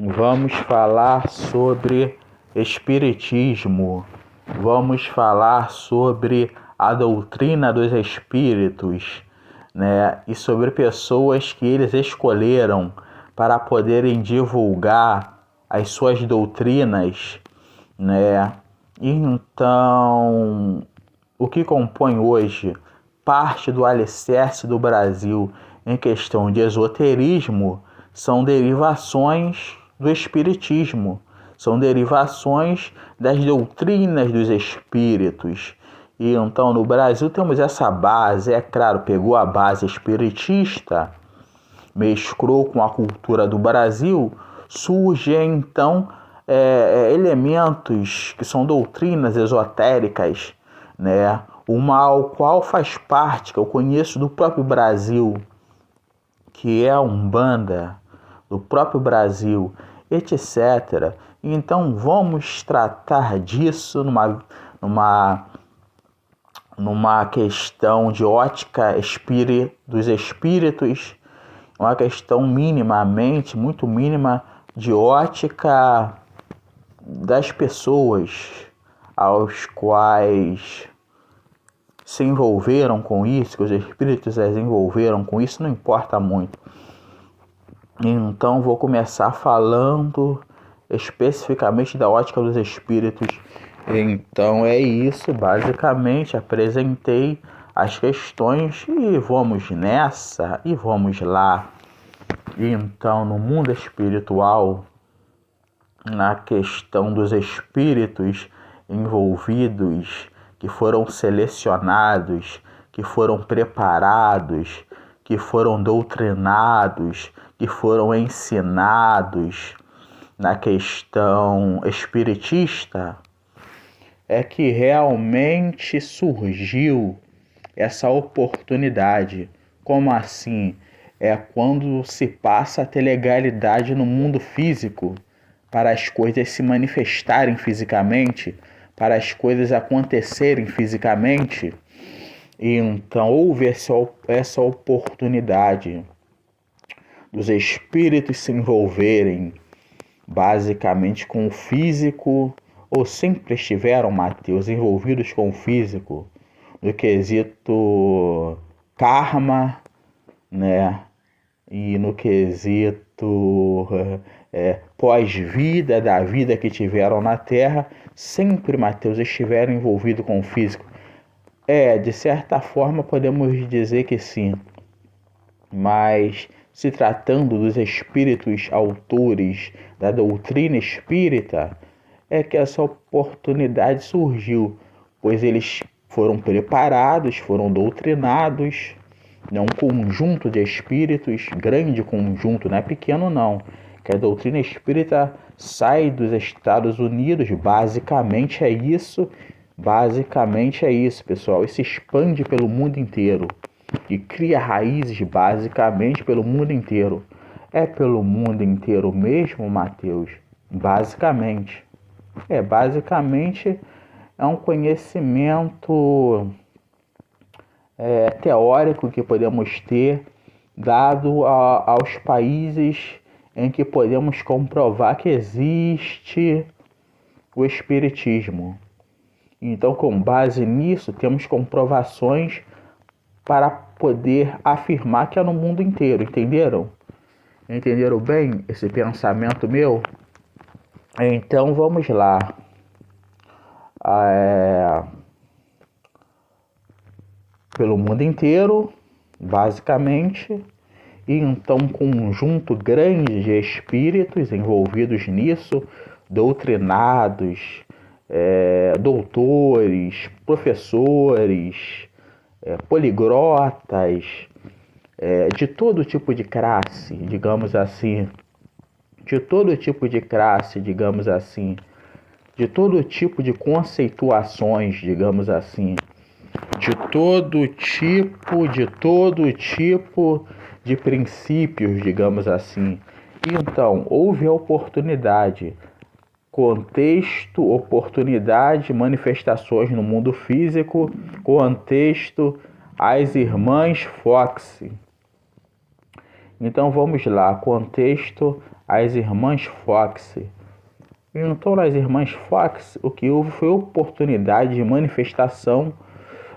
Vamos falar sobre espiritismo. Vamos falar sobre a doutrina dos espíritos, né? E sobre pessoas que eles escolheram para poderem divulgar as suas doutrinas, né? Então, o que compõe hoje parte do alicerce do Brasil em questão de esoterismo são derivações do espiritismo, são derivações das doutrinas dos espíritos. E então no Brasil temos essa base, é claro, pegou a base espiritista, mesclou com a cultura do Brasil, surgem então elementos que são doutrinas esotéricas, né? Uma ao qual faz parte, que eu conheço do próprio Brasil, que é a Umbanda, do próprio Brasil, etc. Então vamos tratar disso numa questão de ótica dos espíritos, uma questão muito mínima de ótica das pessoas aos quais se envolveram com isso, que os espíritos as envolveram com isso, não importa muito. Então vou começar falando especificamente da ótica dos espíritos. Então é isso, basicamente apresentei as questões e vamos nessa e vamos lá. Então no mundo espiritual, na questão dos espíritos envolvidos, que foram selecionados, que foram preparados, que foram doutrinados, que foram ensinados na questão espiritista, é que realmente surgiu essa oportunidade. Como assim? É quando se passa a ter legalidade no mundo físico para as coisas se manifestarem fisicamente, para as coisas acontecerem fisicamente. E então houve essa oportunidade dos espíritos se envolverem basicamente com o físico, ou sempre estiveram, Mateus, envolvidos com o físico, no quesito karma, né? E no quesito pós-vida, da vida que tiveram na Terra, sempre, Mateus, estiveram envolvidos com o físico. De certa forma podemos dizer que sim, mas se tratando dos espíritos autores da doutrina espírita, é que essa oportunidade surgiu, pois eles foram preparados, foram doutrinados, um conjunto de espíritos, grande conjunto, não é pequeno não, que a doutrina espírita sai dos Estados Unidos, basicamente é isso, pessoal, e se expande pelo mundo inteiro, e cria raízes basicamente pelo mundo inteiro. É pelo mundo inteiro mesmo, Mateus? Basicamente. Basicamente é um conhecimento teórico que podemos ter, dado aos países em que podemos comprovar que existe o espiritismo. Então, com base nisso, temos comprovações para poder afirmar que é no mundo inteiro, entenderam? Entenderam bem esse pensamento meu? Então, vamos lá. Pelo mundo inteiro, basicamente, e então um conjunto grande de espíritos envolvidos nisso, doutrinados, doutores, professores, poliglotas, de todo tipo de classe, digamos assim, de todo tipo de conceituações, digamos assim, de todo tipo de princípios, digamos assim. Então, houve a oportunidade, contexto, oportunidade, manifestações no mundo físico, contexto, as irmãs Fox. Então vamos lá, contexto, as irmãs Fox. Então, nas irmãs Fox, o que houve foi oportunidade de manifestação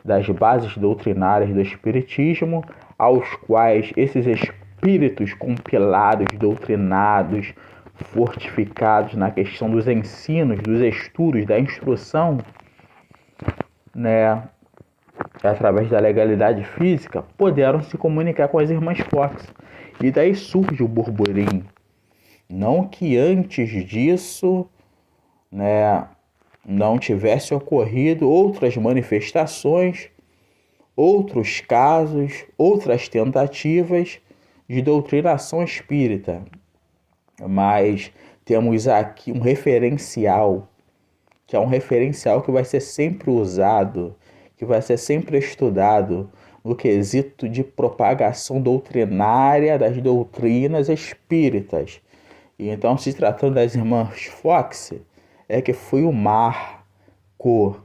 das bases doutrinárias do Espiritismo, aos quais esses espíritos compilados, doutrinados, fortificados na questão dos ensinos, dos estudos, da instrução, né, através da legalidade física, puderam se comunicar com as irmãs Fox. E daí surge o burburinho. Não que antes disso, né, não tivesse ocorrido outras manifestações, outros casos, outras tentativas de doutrinação espírita. Mas temos aqui um referencial, que é um referencial que vai ser sempre usado, que vai ser sempre estudado no quesito de propagação doutrinária das doutrinas espíritas. E então, se tratando das irmãs Fox, é que foi o marco,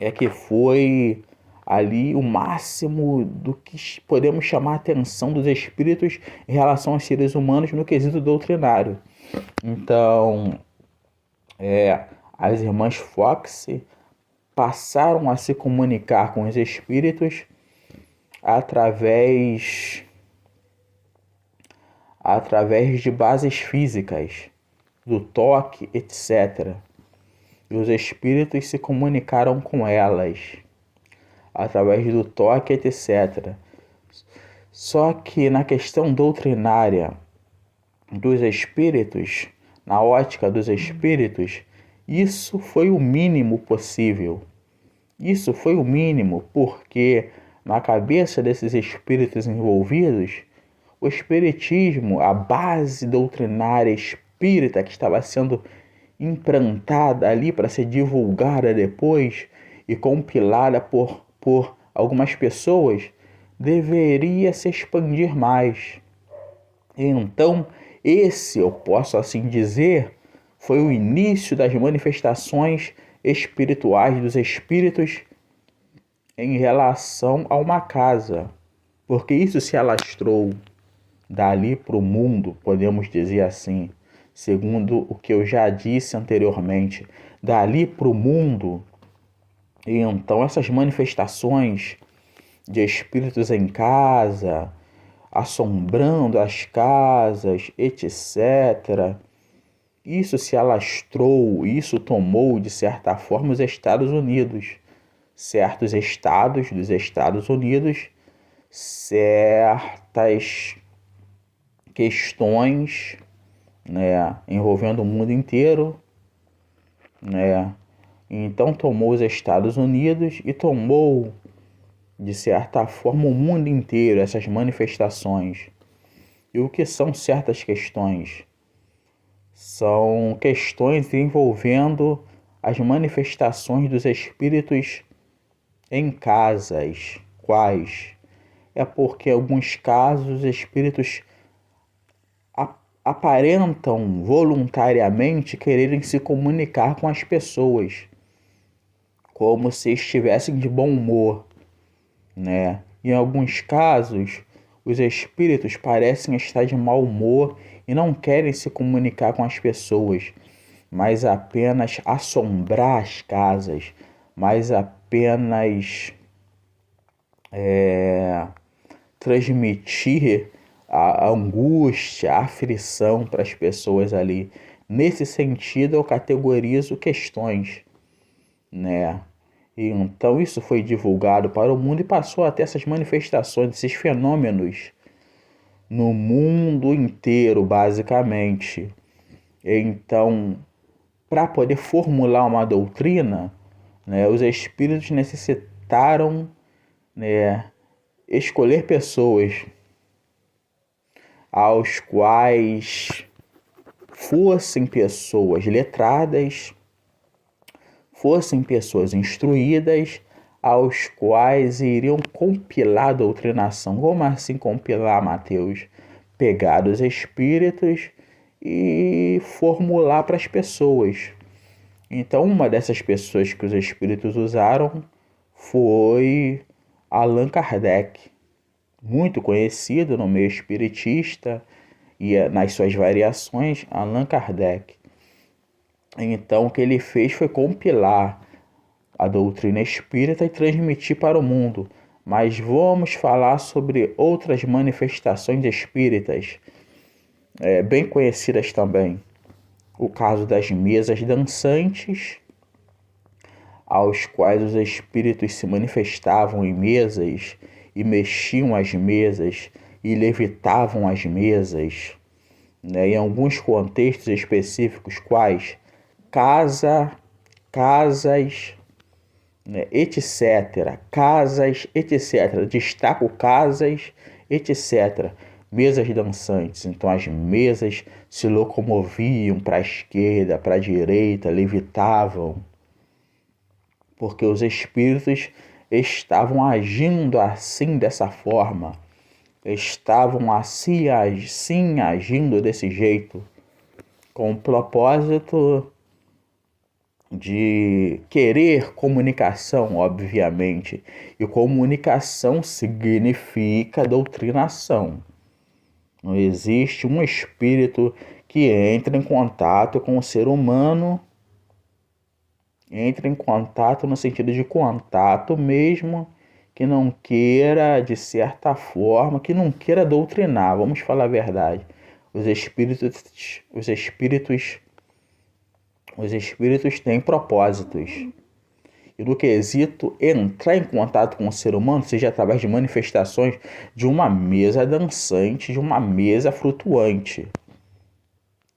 é que foi ali o máximo do que podemos chamar a atenção dos espíritos em relação aos seres humanos no quesito doutrinário. Então, as irmãs Fox passaram a se comunicar com os espíritos através de bases físicas, do toque, etc. E os espíritos se comunicaram com elas através do toque, etc. Só que na questão doutrinária dos espíritos, na ótica dos espíritos, isso foi o mínimo possível. Isso foi o mínimo, porque na cabeça desses espíritos envolvidos, o espiritismo, a base doutrinária espírita que estava sendo implantada ali para ser divulgada depois e compilada por algumas pessoas, deveria se expandir mais. Então, esse, eu posso assim dizer, foi o início das manifestações espirituais dos espíritos em relação a uma casa, porque isso se alastrou dali para o mundo, podemos dizer assim, segundo o que eu já disse anteriormente, dali para o mundo. E então essas manifestações de espíritos em casa, assombrando as casas, etc., isso se alastrou, isso tomou, de certa forma, os Estados Unidos. Certos estados dos Estados Unidos, certas questões, né, envolvendo o mundo inteiro, né? Então tomou os Estados Unidos e tomou, de certa forma, o mundo inteiro, essas manifestações. E o que são certas questões? São questões envolvendo as manifestações dos espíritos em casas. Quais? É porque em alguns casos os espíritos aparentam voluntariamente quererem se comunicar com as pessoas, como se estivessem de bom humor, né? Em alguns casos, os espíritos parecem estar de mau humor e não querem se comunicar com as pessoas, mas apenas assombrar as casas, mas apenas transmitir a angústia, a aflição para as pessoas ali. Nesse sentido, eu categorizo questões, né? E então isso foi divulgado para o mundo e passou a ter essas manifestações, esses fenômenos no mundo inteiro, basicamente. Então, para poder formular uma doutrina, né, os espíritos necessitaram, né, escolher pessoas aos quais fossem pessoas letradas, fossem pessoas instruídas, aos quais iriam compilar a doutrinação. Como assim compilar, Mateus? Pegar os espíritos e formular para as pessoas. Então, uma dessas pessoas que os espíritos usaram foi Allan Kardec, muito conhecido no meio espiritista e nas suas variações, Allan Kardec. Então, o que ele fez foi compilar a doutrina espírita e transmitir para o mundo. Mas vamos falar sobre outras manifestações espíritas, bem conhecidas também. O caso das mesas dançantes, aos quais os espíritos se manifestavam em mesas e mexiam as mesas e levitavam as mesas, né? Em alguns contextos específicos, quais casas, né, etc. Casas, etc. Destaco casas, etc. Mesas dançantes. Então as mesas se locomoviam para a esquerda, para a direita, levitavam, porque os espíritos estavam agindo assim, dessa forma. Estavam assim agindo desse jeito, com o propósito de querer comunicação, obviamente. E comunicação significa doutrinação. Não existe um espírito que entre em contato com o ser humano, entre em contato no sentido de contato mesmo, que não queira, de certa forma, que não queira doutrinar, vamos falar a verdade. Os espíritos têm propósitos. E no quesito entrar em contato com o ser humano, seja através de manifestações de uma mesa dançante, de uma mesa flutuante.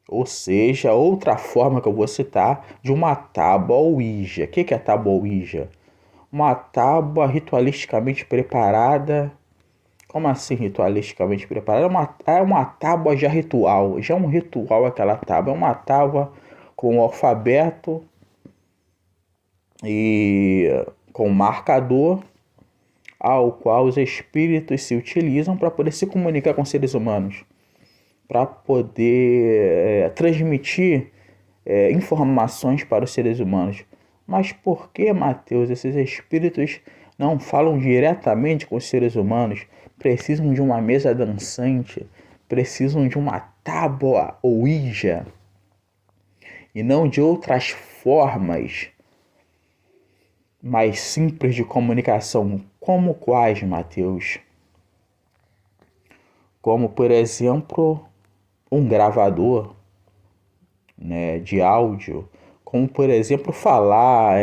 Ou seja, outra forma que eu vou citar, de uma tábua Ouija. O que é a tábua Ouija? Uma tábua ritualisticamente preparada. Como assim ritualisticamente preparada? É uma tábua já ritual. Já um ritual aquela tábua. É uma tábua com o alfabeto e com marcador, ao qual os espíritos se utilizam para poder se comunicar com seres humanos, para poder transmitir informações para os seres humanos. Mas por que, Mateus, esses espíritos não falam diretamente com os seres humanos? Precisam de uma mesa dançante, precisam de uma tábua Ouija, e não de outras formas mais simples de comunicação, como quais, Mateus? Como, por exemplo, um gravador, né, de áudio, como, por exemplo, falar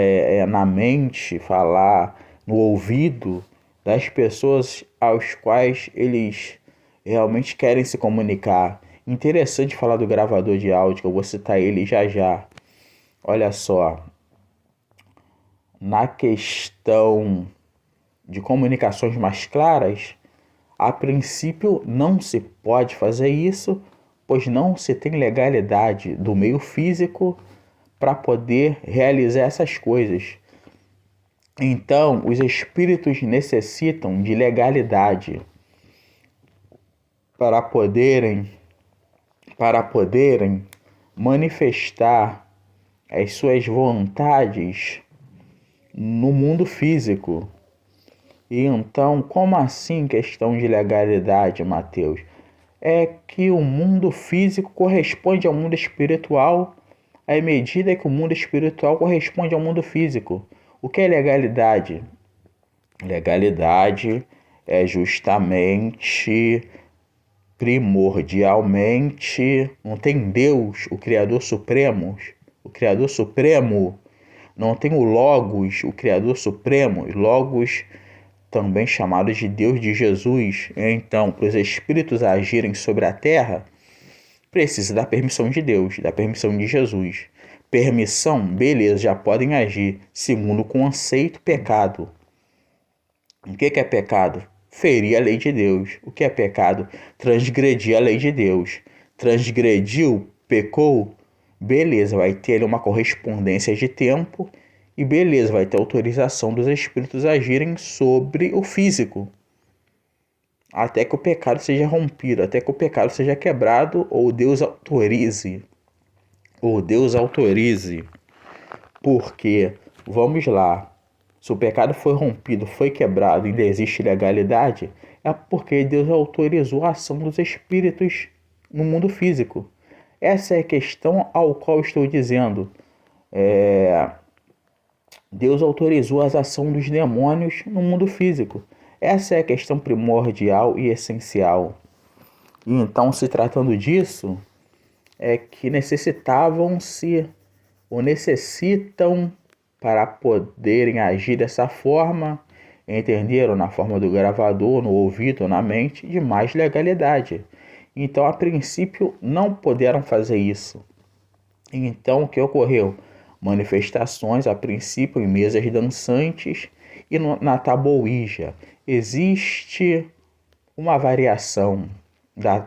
na mente, falar no ouvido das pessoas aos quais eles realmente querem se comunicar. Interessante falar do gravador de áudio, que eu vou citar ele já já. Olha só, na questão de comunicações mais claras, a princípio não se pode fazer isso, pois não se tem legalidade do meio físico para poder realizar essas coisas. Então, os espíritos necessitam de legalidade para poderem manifestar as suas vontades no mundo físico. E então, como assim questão de legalidade, Mateus? É que o mundo físico corresponde ao mundo espiritual à medida que o mundo espiritual corresponde ao mundo físico. O que é legalidade? Legalidade é justamente, primordialmente, não tem Deus, o Criador Supremo, não tem o Logos, o Criador Supremo, Logos também chamado de Deus de Jesus. Então, para os espíritos agirem sobre a terra, precisa da permissão de Deus, da permissão de Jesus. Permissão, beleza, já podem agir. Segundo o conceito, pecado. O que é pecado? Ferir a lei de Deus. O que é pecado? Transgredir a lei de Deus. Transgrediu, pecou, beleza, vai ter uma correspondência de tempo e beleza, vai ter autorização dos espíritos agirem sobre o físico. Até que o pecado seja rompido, até que o pecado seja quebrado, ou Deus autorize. Porque, vamos lá, se o pecado foi rompido, foi quebrado e ainda existe legalidade, é porque Deus autorizou a ação dos espíritos no mundo físico. Essa é a questão ao qual estou dizendo. Deus autorizou a ação dos demônios no mundo físico. Essa é a questão primordial e essencial. E então, se tratando disso, é que necessitavam-se ou necessitam, para poderem agir dessa forma, entenderam, na forma do gravador, no ouvido ou na mente, de mais legalidade. Então, a princípio, não puderam fazer isso. Então, o que ocorreu? Manifestações, a princípio, em mesas dançantes e na tábua Ouija. Existe uma variação da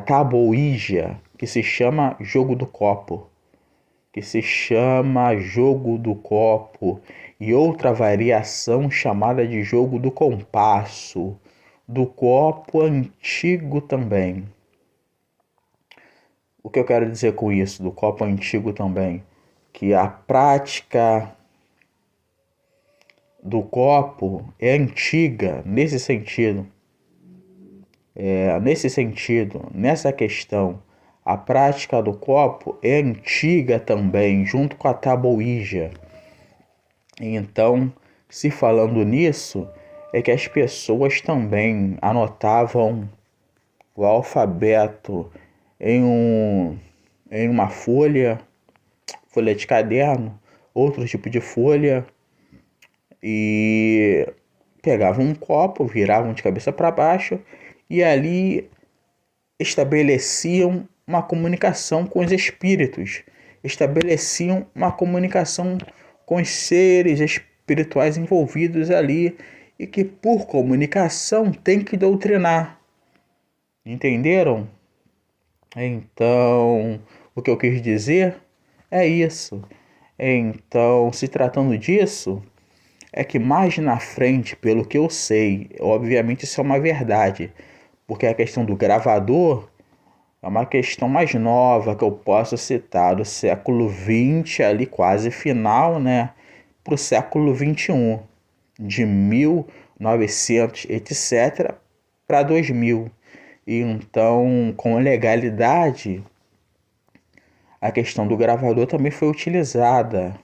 tábua Ouija que se chama jogo do copo. E outra variação chamada de jogo do compasso, do copo antigo também. O que eu quero dizer com isso, do copo antigo também? Que a prática do copo é antiga nesse sentido. Nessa questão, a prática do copo é antiga também, junto com a tábua Ouija. Então, se falando nisso, é que as pessoas também anotavam o alfabeto em uma folha de caderno, outro tipo de folha, e pegavam um copo, viravam de cabeça para baixo e ali estabeleciam uma comunicação com os espíritos, estabeleciam uma comunicação com os seres espirituais envolvidos ali e que por comunicação tem que doutrinar. Entenderam? Então, o que eu quis dizer é isso. Então, se tratando disso, é que mais na frente, pelo que eu sei, obviamente isso é uma verdade, porque a questão do gravador é uma questão mais nova que eu posso citar, do século XX, ali quase final, né, para o século XXI, de 1900, etc., para 2000. E então, com legalidade, a questão do gravador também foi utilizado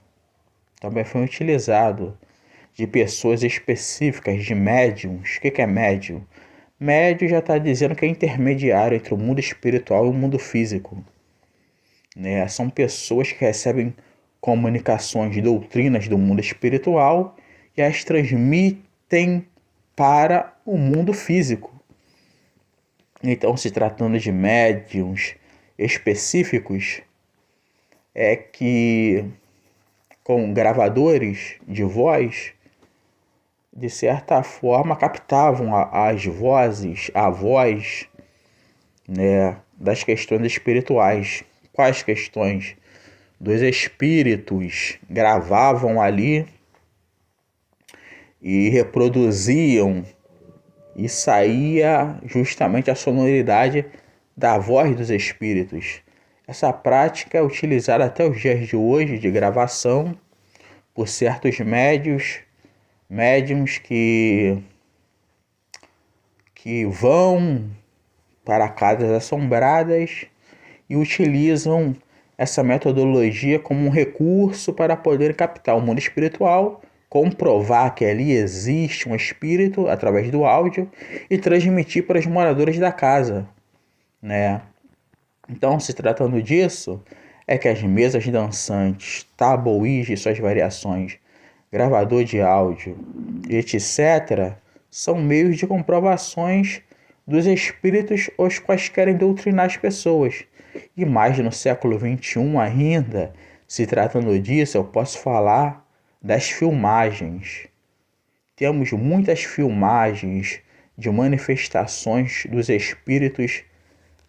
de pessoas específicas, de médiums. O que é médium? Médium já está dizendo que é intermediário entre o mundo espiritual e o mundo físico. Né? São pessoas que recebem comunicações, doutrinas do mundo espiritual e as transmitem para o mundo físico. Então, se tratando de médiums específicos, é que com gravadores de voz, de certa forma, captavam as vozes, a voz, né, das questões espirituais. Quais questões? Dos espíritos, gravavam ali e reproduziam, e saía justamente a sonoridade da voz dos espíritos. Essa prática é utilizada até os dias de hoje, de gravação, por certos médiums que vão para casas assombradas e utilizam essa metodologia como um recurso para poder captar o mundo espiritual, comprovar que ali existe um espírito através do áudio e transmitir para os moradores da casa, né? Então, se tratando disso, é que as mesas dançantes, tábua Ouija e suas variações, gravador de áudio, etc., são meios de comprovações dos espíritos aos quais querem doutrinar as pessoas. E mais no século XXI ainda, se tratando disso, eu posso falar das filmagens. Temos muitas filmagens de manifestações dos espíritos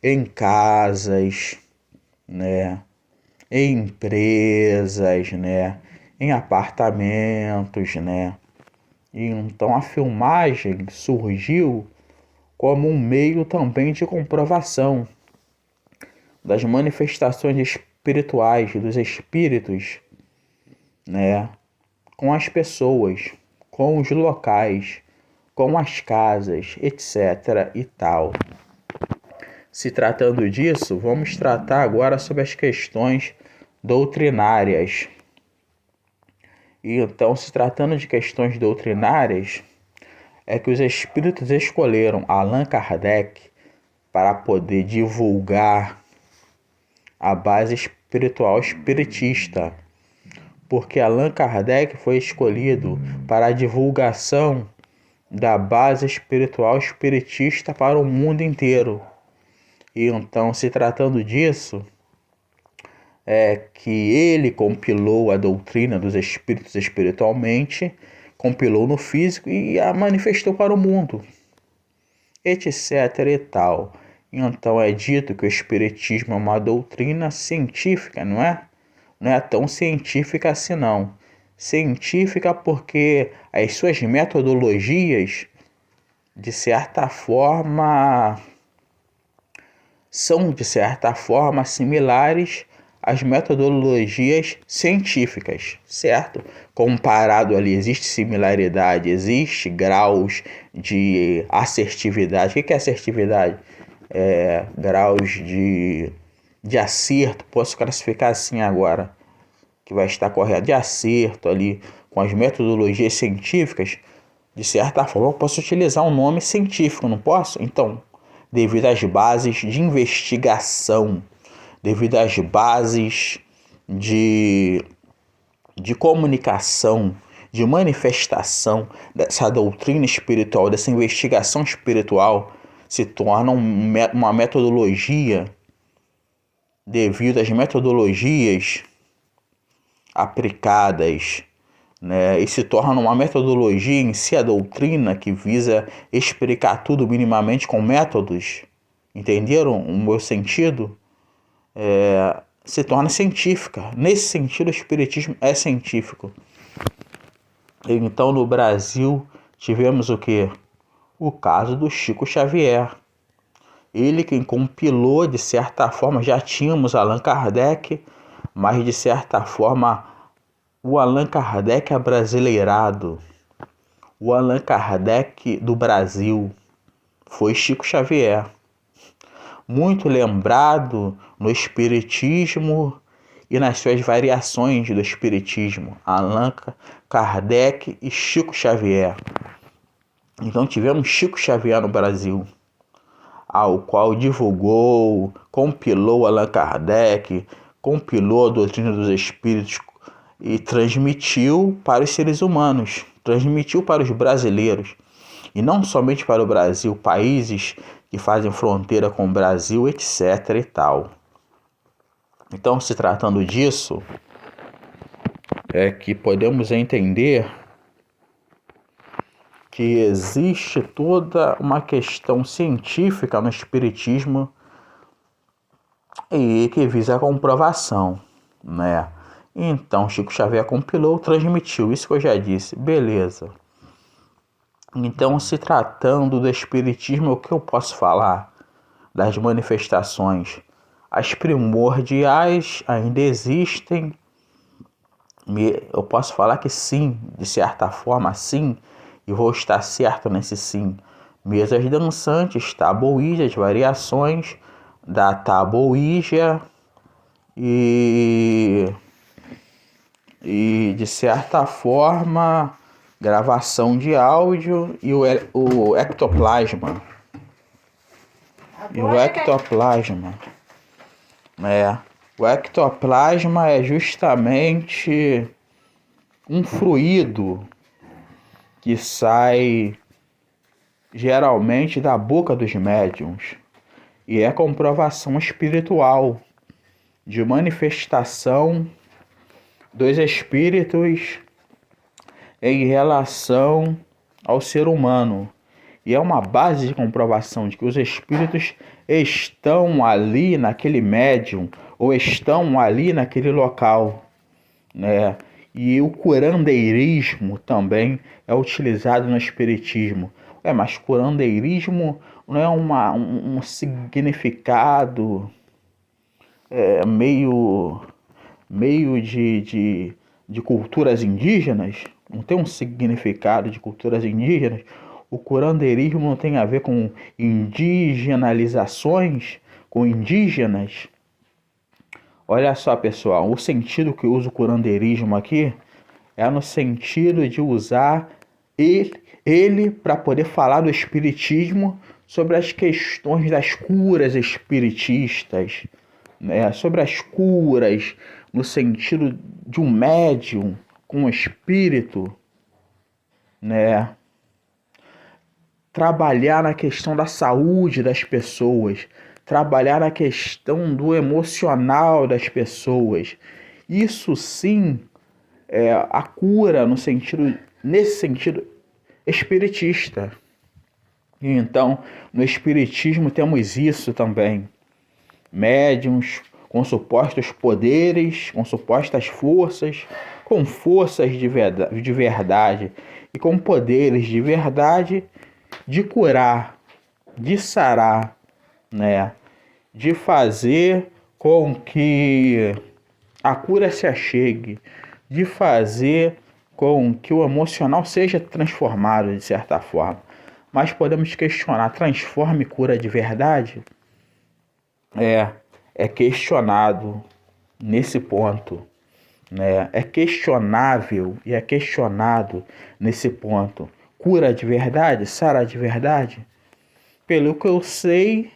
em casas, né, em empresas, né, em apartamentos, né. E então a filmagem surgiu como um meio também de comprovação das manifestações espirituais dos espíritos, né, com as pessoas, com os locais, com as casas, etc. e tal. se tratando disso, vamos tratar agora sobre as questões doutrinárias. E então, se tratando de questões doutrinárias, é que os espíritos escolheram Allan Kardec para poder divulgar a base espiritual espiritista, porque Allan Kardec foi escolhido para a divulgação da base espiritual espiritista para o mundo inteiro. E então, se tratando disso, é que ele compilou a doutrina dos espíritos espiritualmente, compilou no físico e a manifestou para o mundo, etc. e tal. Então é dito que o espiritismo é uma doutrina científica, não é? Não é tão científica assim não. Científica porque as suas metodologias, de certa forma, são de certa forma similares às metodologias científicas, certo? Comparado ali, existe similaridade, existe graus de assertividade. O que é assertividade? Graus de acerto, posso classificar assim agora, que vai estar correto, de acerto ali com as metodologias científicas. De certa forma eu posso utilizar um nome científico, não posso? Então, devido às bases de investigação, devido às bases de comunicação, de manifestação dessa doutrina espiritual, dessa investigação espiritual, se torna uma metodologia, devido às metodologias aplicadas, né? E se torna uma metodologia em si, a doutrina que visa explicar tudo minimamente com métodos. Entenderam o meu sentido? Se torna científica. Nesse sentido, o espiritismo é científico. Então, no Brasil, tivemos o quê? O caso do Chico Xavier. Ele quem compilou, de certa forma, já tínhamos Allan Kardec, mas de certa forma o Allan Kardec abrasileirado, o Allan Kardec do Brasil, foi Chico Xavier. Muito lembrado no espiritismo e nas suas variações do espiritismo, Allan Kardec e Chico Xavier. Então tivemos Chico Xavier no Brasil, ao qual divulgou, compilou Allan Kardec, compilou a doutrina dos espíritos e transmitiu para os seres humanos, transmitiu para os brasileiros, e não somente para o Brasil, países que fazem fronteira com o Brasil, etc. e tal. Então, se tratando disso, é que podemos entender que existe toda uma questão científica no espiritismo e que visa a comprovação, né? Então, Chico Xavier compilou, transmitiu, isso que eu já disse, beleza. Então, se tratando do espiritismo, o que eu posso falar das manifestações? As primordiais ainda existem. Eu posso falar que sim, de certa forma sim, e vou estar certo nesse sim. Mesas dançantes, tábua ouija, as variações da tábua ouija e de certa forma gravação de áudio e o ectoplasma. O ectoplasma é justamente um fluido que sai geralmente da boca dos médiuns e é comprovação espiritual de manifestação dos espíritos em relação ao ser humano. E é uma base de comprovação de que os espíritos estão ali naquele médium ou estão ali naquele local, né? E o curandeirismo também é utilizado no espiritismo. Mas curandeirismo não é um significado meio de culturas indígenas? Não tem um significado de culturas indígenas? O curandeirismo não tem a ver com indigenalizações? com indígenas. Olha só, pessoal, o sentido que eu uso o curanderismo aqui é no sentido de usar ele para poder falar do espiritismo sobre as questões das curas espiritistas, né? Sobre as curas no sentido de um médium com um espírito, né? Trabalhar na questão da saúde das pessoas, trabalhar na questão do emocional das pessoas. Isso sim é a cura nesse sentido espiritista. E então, no espiritismo temos isso também. Médiuns com supostos poderes, com supostas forças, com forças de verdade e com poderes de verdade de curar, de sarar, né? De fazer com que a cura se achegue, de fazer com que o emocional seja transformado de certa forma. Mas podemos questionar, transforma e cura de verdade? É questionado nesse ponto, né? É questionável e é questionado nesse ponto. Cura de verdade? Sara de verdade? Pelo que eu sei,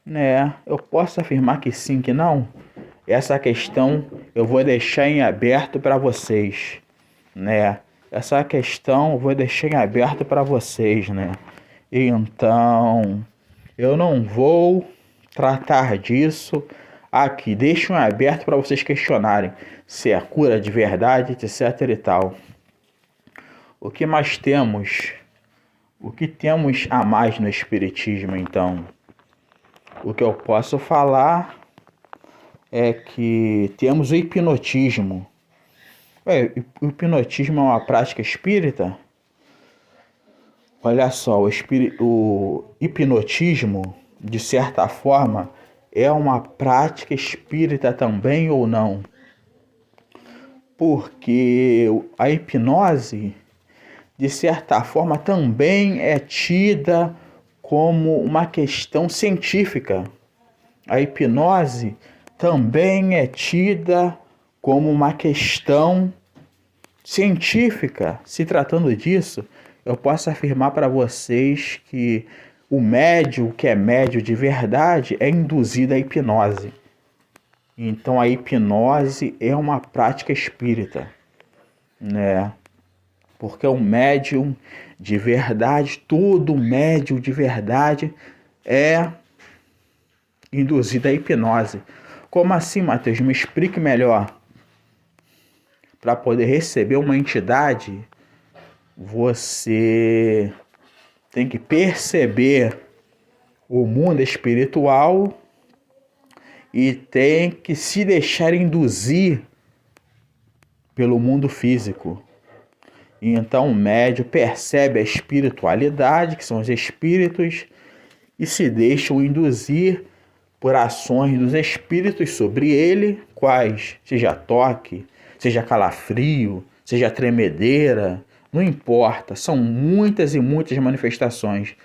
né, eu posso afirmar que sim, que não. Essa questão eu vou deixar em aberto para vocês, né? Essa questão eu vou deixar em aberto para vocês, né? Então, eu não vou tratar disso aqui. Deixo em aberto para vocês questionarem se é cura de verdade, etc e tal. O que mais temos? O que temos a mais no espiritismo, então? O que eu posso falar é que temos o hipnotismo. O hipnotismo é uma prática espírita? Olha só, o hipnotismo, de certa forma, é uma prática espírita também ou não? Porque a hipnose, de certa forma, também é tida como uma questão científica. A hipnose também é tida como uma questão científica. Se tratando disso, eu posso afirmar para vocês que o médium que é médium de verdade é induzido à hipnose. Então a hipnose é uma prática espírita, né? Porque o médium de verdade, todo médium de verdade é induzido à hipnose. Como assim, Matheus? Me explique melhor. Para poder receber uma entidade, você tem que perceber o mundo espiritual e tem que se deixar induzir pelo mundo físico. E então o médium percebe a espiritualidade, que são os espíritos, e se deixam induzir por ações dos espíritos sobre ele, quais? Seja toque, seja calafrio, seja tremedeira, não importa, são muitas e muitas manifestações.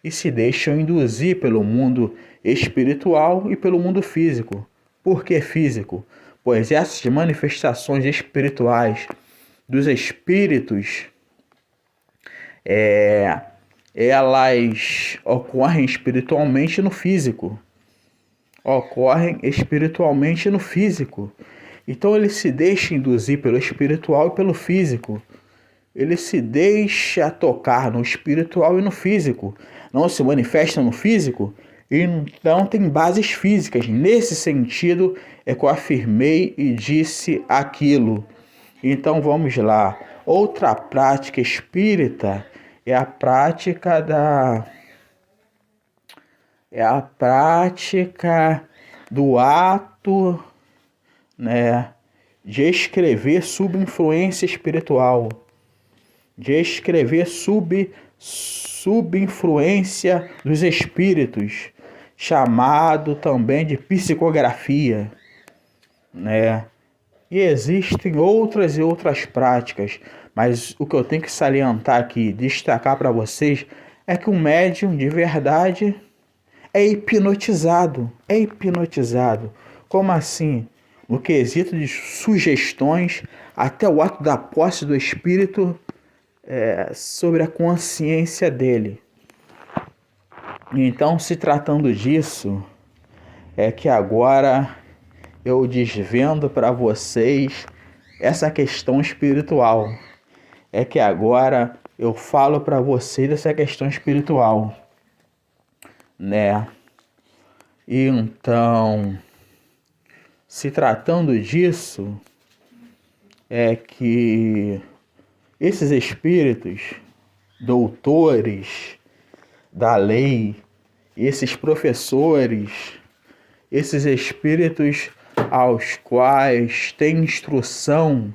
E se deixam induzir pelo mundo espiritual e pelo mundo físico. Por que físico? Pois essas manifestações espirituais dos espíritos, elas ocorrem espiritualmente no físico. Ocorrem espiritualmente no físico. Então ele se deixa induzir pelo espiritual e pelo físico. Ele se deixa tocar no espiritual e no físico. Não se manifesta no físico, então tem bases físicas. Nesse sentido é que eu afirmei e disse aquilo. Então vamos lá. Outra prática espírita é a prática do ato, né, de escrever sob influência espiritual, de escrever sob influência dos espíritos, chamado também de psicografia, né? E existem outras e outras práticas, mas o que eu tenho que salientar aqui, destacar para vocês, é que um médium de verdade é hipnotizado. É hipnotizado. Como assim? No quesito de sugestões, até o ato da posse do espírito sobre a consciência dele. Então, se tratando disso, é que agora eu desvendo para vocês essa questão espiritual. É que agora eu falo para vocês essa questão espiritual, né? Então, se tratando disso, é que esses espíritos, doutores da lei, esses professores, esses espíritos aos quais tem instrução,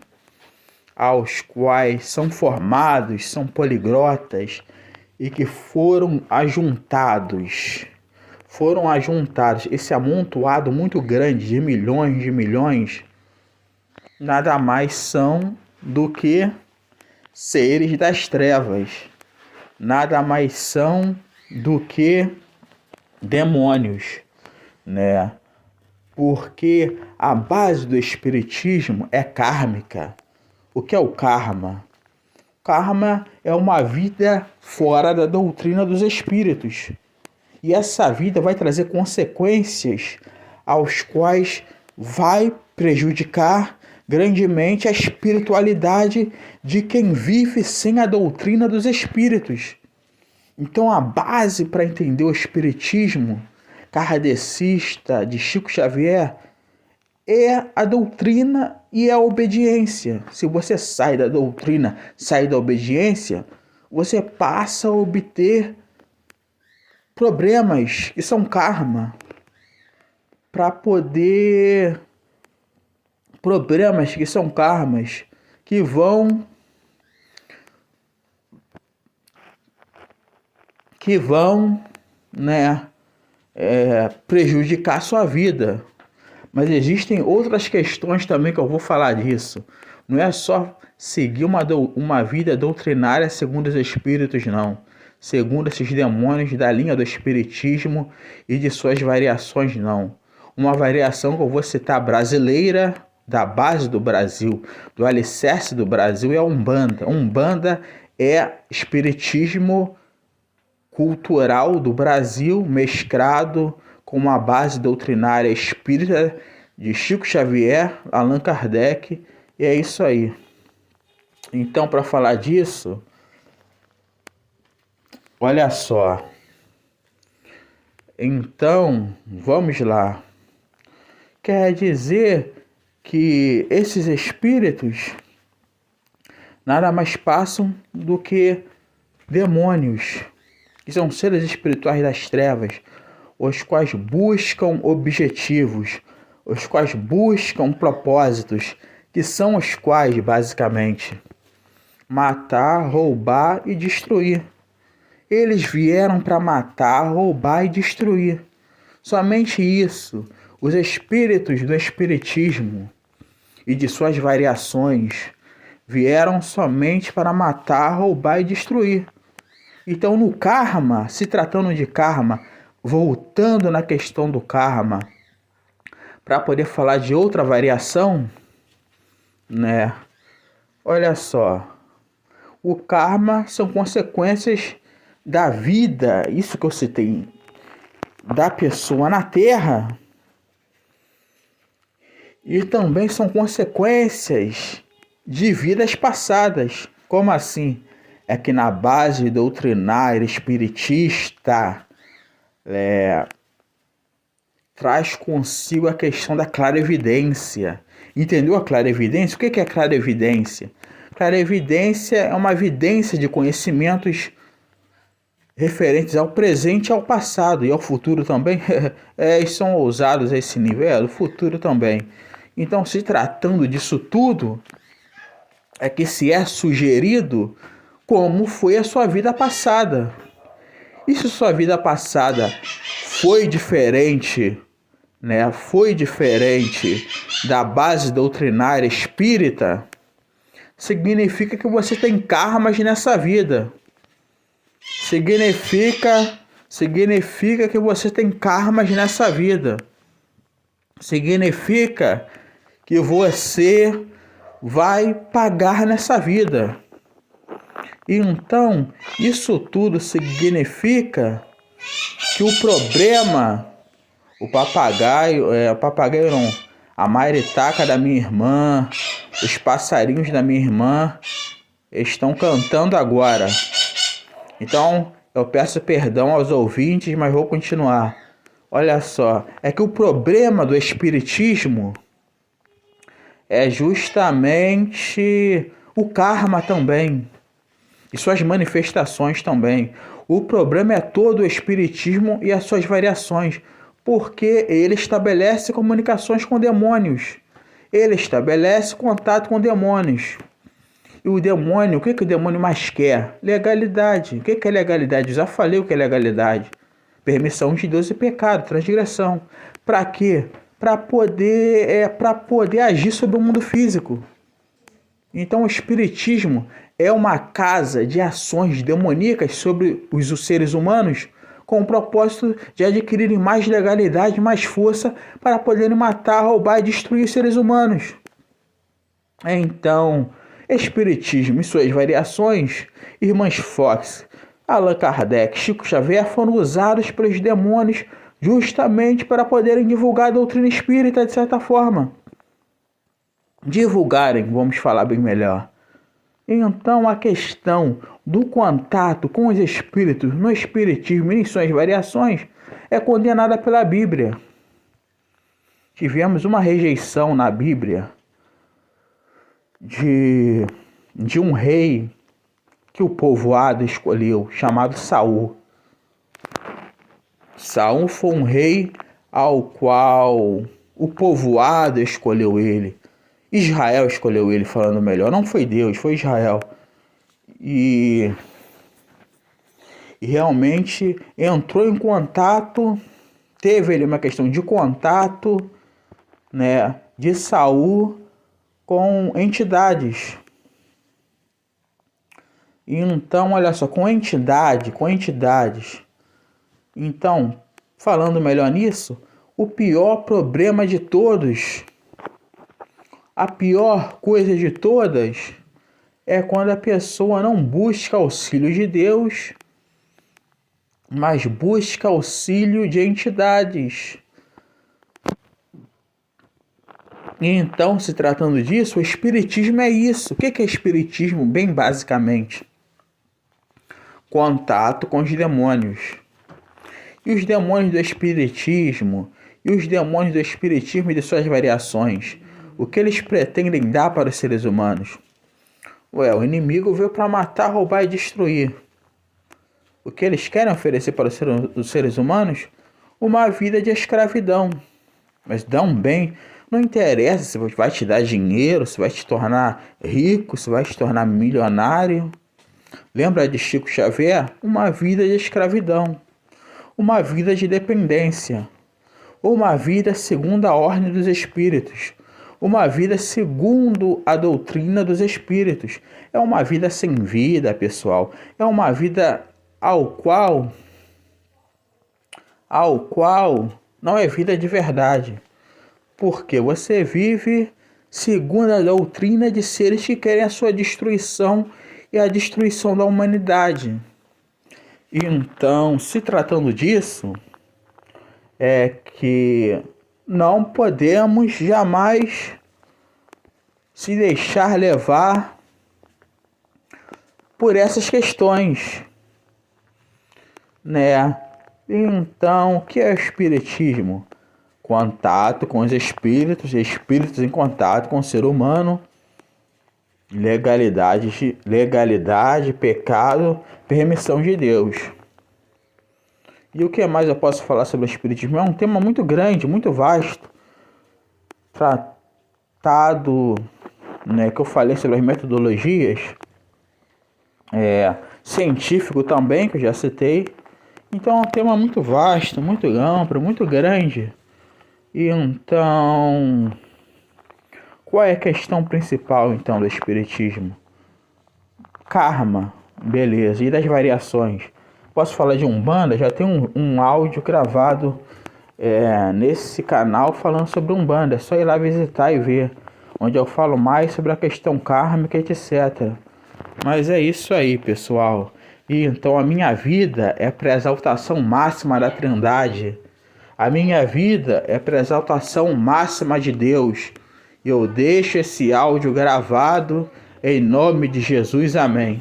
aos quais são formados, são poliglotas e que foram ajuntados, esse amontoado muito grande de milhões, nada mais são do que seres das trevas, nada mais são do que demônios, né? Porque a base do espiritismo é kármica. O que é o karma? Karma é uma vida fora da doutrina dos espíritos. E essa vida vai trazer consequências aos quais vai prejudicar grandemente a espiritualidade de quem vive sem a doutrina dos espíritos. Então a base para entender o espiritismo kardecista de Chico Xavier é a doutrina e a obediência. Se você sai da doutrina, sai da obediência, você passa a obter problemas que são karma problemas que são karmas que vão prejudicar a sua vida. Mas existem outras questões também que eu vou falar disso. Não é só seguir uma vida doutrinária segundo os espíritos, não. Segundo esses demônios da linha do espiritismo e de suas variações, não. Uma variação que eu vou citar brasileira, da base do Brasil, do alicerce do Brasil, é a Umbanda. Umbanda é espiritismo cultural do Brasil, mesclado com uma base doutrinária espírita de Chico Xavier, Allan Kardec, e é isso aí. Então, para falar disso, olha só. Então, vamos lá. Quer dizer que esses espíritos nada mais passam do que demônios, que são seres espirituais das trevas, os quais buscam objetivos, os quais buscam propósitos, que são os quais, basicamente, matar, roubar e destruir. Eles vieram para matar, roubar e destruir. Somente isso. Os espíritos do espiritismo e de suas variações vieram somente para matar, roubar e destruir. Então, no karma, se tratando de karma, voltando na questão do karma, para poder falar de outra variação, né? Olha só, o karma são consequências da vida, isso que eu citei, da pessoa na Terra, e também são consequências de vidas passadas. Como assim? É que na base doutrinária espiritista traz consigo a questão da clarevidência. Entendeu a clarevidência? O que é clarevidência? Clarevidência é uma evidência de conhecimentos referentes ao presente e ao passado e ao futuro também. Eles são ousados a esse nível, do futuro também. Então, se tratando disso tudo, é que se é sugerido como foi a sua vida passada. E se sua vida passada foi diferente, né? Foi diferente da base doutrinária espírita, significa que você tem karmas nessa vida. Significa significa que você tem karmas nessa vida. Significa que você vai pagar nessa vida. Então, isso tudo significa que o problema, o papagaio não, a maritaca da minha irmã, os passarinhos da minha irmã estão cantando agora. Então, eu peço perdão aos ouvintes, mas vou continuar. Olha só, é que o problema do espiritismo é justamente o karma também, e suas manifestações também. O problema é todo o espiritismo e as suas variações, porque ele estabelece comunicações com demônios. Ele estabelece contato com demônios. E o demônio, o que o demônio mais quer? Legalidade. O que é legalidade? Já falei o que é legalidade. Permissão de Deus e pecado, transgressão. Para quê? Para poder agir sobre o mundo físico. Então o espiritismo é uma casa de ações demoníacas sobre os seres humanos, com o propósito de adquirirem mais legalidade, mais força para poderem matar, roubar e destruir os seres humanos. Então, espiritismo e suas variações, irmãs Fox, Allan Kardec, Chico Xavier foram usados pelos demônios justamente para poderem divulgar a doutrina espírita de certa forma. Divulgarem, vamos falar bem melhor. Então a questão do contato com os espíritos no espiritismo e em suas variações é condenada pela Bíblia. Tivemos uma rejeição na Bíblia de um rei que o povoado escolheu, chamado Saul. Saul foi um rei ao qual o povoado escolheu ele. Israel escolheu ele, falando melhor. Não foi Deus, foi Israel. E realmente entrou em contato, teve ali uma questão de contato, né, de Saul com entidades. E então, olha só, com entidades. Então, falando melhor nisso, o pior problema de todos, a pior coisa de todas é quando a pessoa não busca auxílio de Deus, mas busca auxílio de entidades. E então, se tratando disso, o espiritismo é isso. O que é espiritismo, bem basicamente? Contato com os demônios. E os demônios do espiritismo, e de suas variações, o que eles pretendem dar para os seres humanos? O inimigo veio para matar, roubar e destruir. O que eles querem oferecer para os seres humanos? Uma vida de escravidão. Mas dá um bem. Não interessa se vai te dar dinheiro, se vai te tornar rico, se vai te tornar milionário. Lembra de Chico Xavier? Uma vida de escravidão. Uma vida de dependência. Uma vida segundo a ordem dos espíritos. Uma vida segundo a doutrina dos espíritos. É uma vida sem vida, pessoal. É uma vida ao qual não é vida de verdade. Porque você vive segundo a doutrina de seres que querem a sua destruição e a destruição da humanidade. Então, se tratando disso, é que não podemos jamais se deixar levar por essas questões, né? Então, o que é o espiritismo? Contato com os espíritos, espíritos em contato com o ser humano, legalidade, pecado, permissão de Deus. E o que mais eu posso falar sobre o espiritismo? É um tema muito grande, muito vasto, tratado, né, que eu falei sobre as metodologias, científico também, que eu já citei. Então é um tema muito vasto, muito amplo, muito grande. E então, qual é a questão principal então do espiritismo? Karma, beleza. E das variações? posso falar de Umbanda, já tem um áudio gravado nesse canal falando sobre Umbanda. É só ir lá visitar e ver, onde eu falo mais sobre a questão kármica, etc. Mas é isso aí, pessoal. E então a minha vida é para a exaltação máxima da Trindade. A minha vida é para a exaltação máxima de Deus. Eu deixo esse áudio gravado em nome de Jesus. Amém.